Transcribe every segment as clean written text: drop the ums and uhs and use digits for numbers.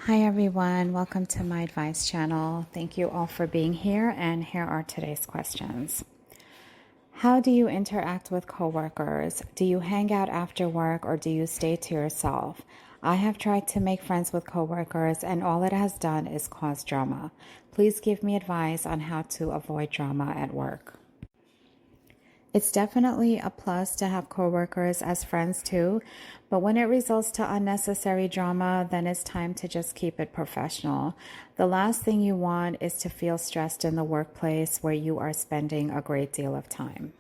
Hi everyone, welcome to my advice channel. Thank you all for being here, and here are today's questions. How do you interact with coworkers? Do you hang out after work or do you stay to yourself? I have tried to make friends with coworkers and all it has done is cause drama. Please give me advice on how to avoid drama at work. It's definitely a plus to have coworkers as friends too, but when it results to unnecessary drama, then it's time to just keep it professional. The last thing you want is to feel stressed in the workplace where you are spending a great deal of time.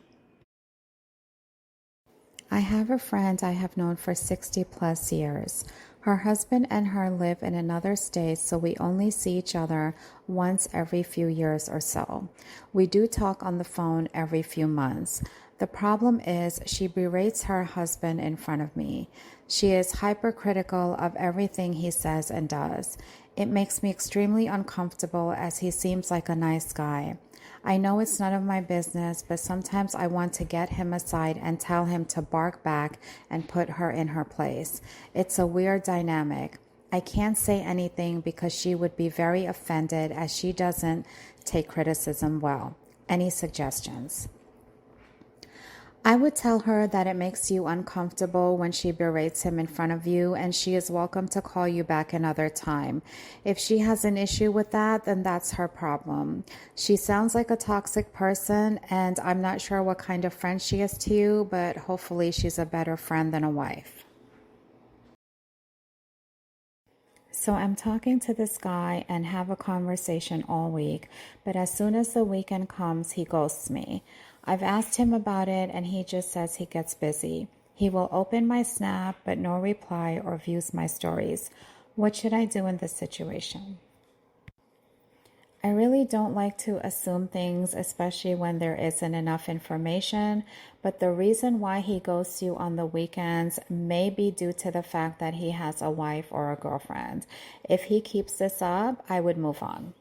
I have a friend I have known for 60 plus years. Her husband and her live in another state, so we only see each other once every few years or so. We do talk on the phone every few months. The problem is she berates her husband in front of me. She is hypercritical of everything he says and does. It makes me extremely uncomfortable as he seems like a nice guy. I know it's none of my business, but sometimes I want to get him aside and tell him to bark back and put her in her place. It's a weird dynamic. I can't say anything because she would be very offended as she doesn't take criticism well. Any suggestions? I would tell her that it makes you uncomfortable when she berates him in front of you, and she is welcome to call you back another time. If she has an issue with that, then that's her problem. She sounds like a toxic person, and I'm not sure what kind of friend she is to you, but hopefully she's a better friend than a wife. So I'm talking to this guy and have a conversation all week, but as soon as the weekend comes, he ghosts me. I've asked him about it and he just says he gets busy. He will open my Snap, but no reply or views my stories. What should I do in this situation? I really don't like to assume things, especially when there isn't enough information, but the reason why he ghosts you on the weekends may be due to the fact that he has a wife or a girlfriend. If he keeps this up, I would move on.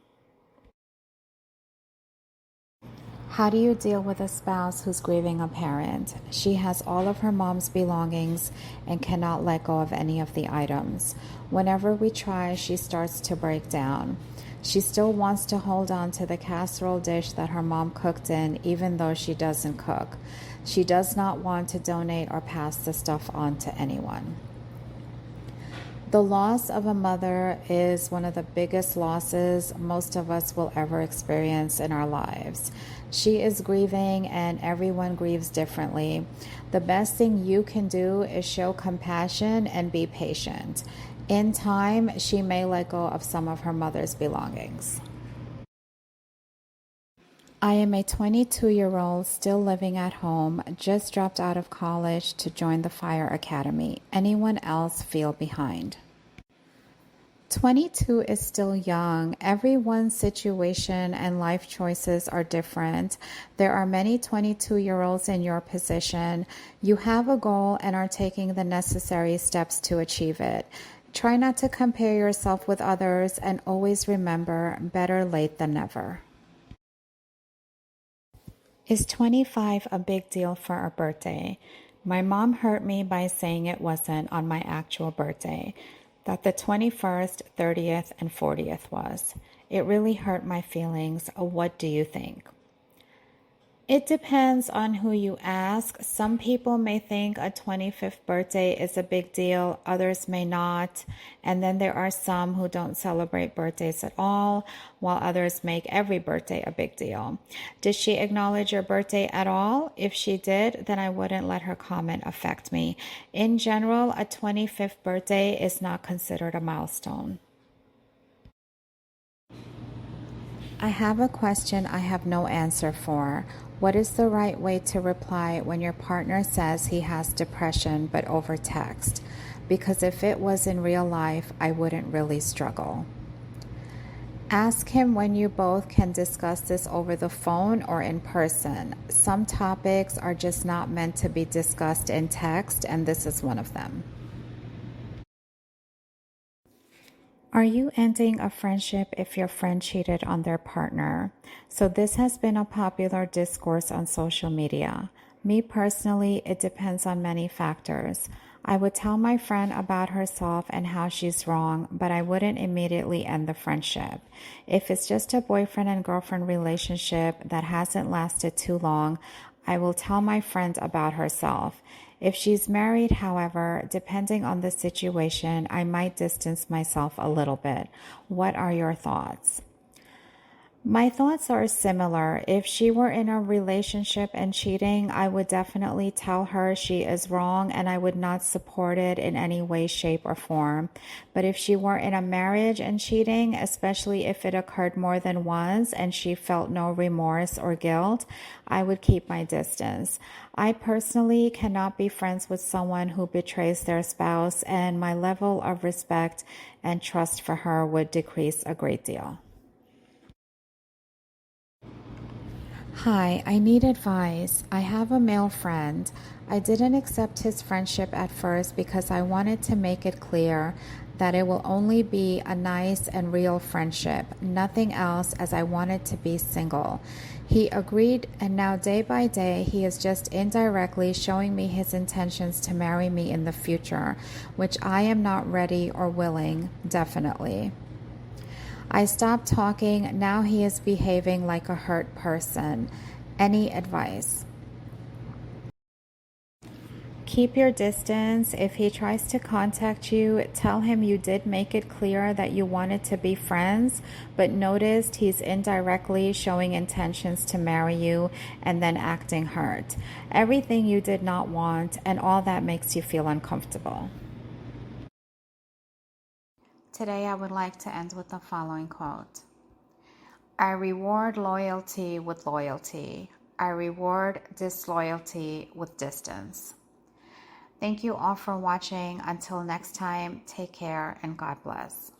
How do you deal with a spouse who's grieving a parent? She has all of her mom's belongings and cannot let go of any of the items. Whenever we try, she starts to break down. She still wants to hold on to the casserole dish that her mom cooked in, even though she doesn't cook. She does not want to donate or pass the stuff on to anyone. The loss of a mother is one of the biggest losses most of us will ever experience in our lives. She is grieving and everyone grieves differently. The best thing you can do is show compassion and be patient. In time, she may let go of some of her mother's belongings. I am a 22-year-old still living at home, just dropped out of college to join the fire academy. Anyone else feel behind? 22 is still young. Everyone's situation and life choices are different. There are many 22-year-olds in your position. You have a goal and are taking the necessary steps to achieve it. Try not to compare yourself with others and always remember, better late than never. Is 25 a big deal for a birthday? My mom hurt me by saying it wasn't on my actual birthday, that the 21st, 30th, and 40th was. It really hurt my feelings. What do you think? It depends on who you ask. Some people may think a 25th birthday is a big deal, others may not. And then there are some who don't celebrate birthdays at all, while others make every birthday a big deal. Did she acknowledge your birthday at all? If she did, then I wouldn't let her comment affect me. In general, a 25th birthday is not considered a milestone. I have a question I have no answer for. What is the right way to reply when your partner says he has depression but over text? Because if it was in real life, I wouldn't really struggle. Ask him when you both can discuss this over the phone or in person. Some topics are just not meant to be discussed in text, and this is one of them. Are you ending a friendship if your friend cheated on their partner? So this has been a popular discourse on social media. Me personally, it depends on many factors. I would tell my friend about herself and how she's wrong, but I wouldn't immediately end the friendship. If it's just a boyfriend and girlfriend relationship that hasn't lasted too long, I will tell my friend about herself. If she's married, however, depending on the situation, I might distance myself a little bit. What are your thoughts? My thoughts are similar. If she were in a relationship and cheating, I would definitely tell her she is wrong and I would not support it in any way, shape, or form. But if she were in a marriage and cheating, especially if it occurred more than once and she felt no remorse or guilt, I would keep my distance. I personally cannot be friends with someone who betrays their spouse, and my level of respect and trust for her would decrease a great deal. Hi, I need advice. I have a male friend. I didn't accept his friendship at first because I wanted to make it clear that it will only be a nice and real friendship, nothing else, as I wanted to be single. He agreed, and now day by day, he is just indirectly showing me his intentions to marry me in the future, which I am not ready or willing, definitely. I stopped talking. Now he is behaving like a hurt person. Any advice? Keep your distance. If he tries to contact you, tell him you did make it clear that you wanted to be friends, but noticed he's indirectly showing intentions to marry you and then acting hurt. Everything you did not want, and all that makes you feel uncomfortable. Today, I would like to end with the following quote. I reward loyalty with loyalty. I reward disloyalty with distance. Thank you all for watching. Until next time, take care and God bless.